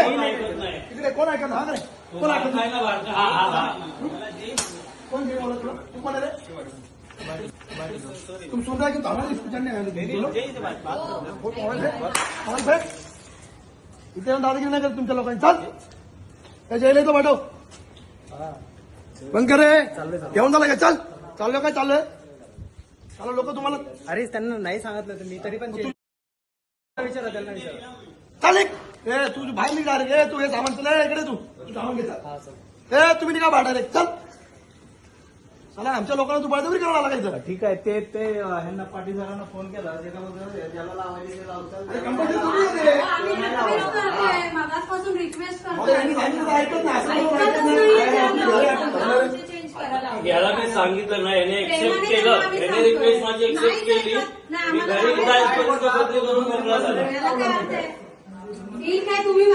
इकडे कोण ऐकत हा नाही कोण ऐकत कोण गेम बोलत तुला तू कोण रे तुम सुन रहे कि हमारे इथे दादागिरी नाही करत तुमच्या लोकांनी चाल त्या जैल येतो पाठव बंद करे घेऊन झालं का चल चाललो काय चाललंय चालू लोक तुम्हाला अरे त्यांना नाही सांगितलं तुम्ही तरी पण विचारा त्यांना विचारा चालेल ए तू बाहेर निघा रे तू हे सामान चल इकडे तू सामान घेता ए तुम्ही निघा बाहेर रे चल चला आमच्या लोकांना तू बळजबरी करायला लागायचं ठीक आहे ते ह्यांना पाटील सरांना फोन केला ज्याला मागासपासून रिक्वेस्ट याला मी सांगितलं ना याने एक्सेप्ट केलं याने रिक्वेस्ट माझी एक्सेप्ट केली मी घरी जायचं बदली करून मोकळा झाला ठीक आहे तुम्ही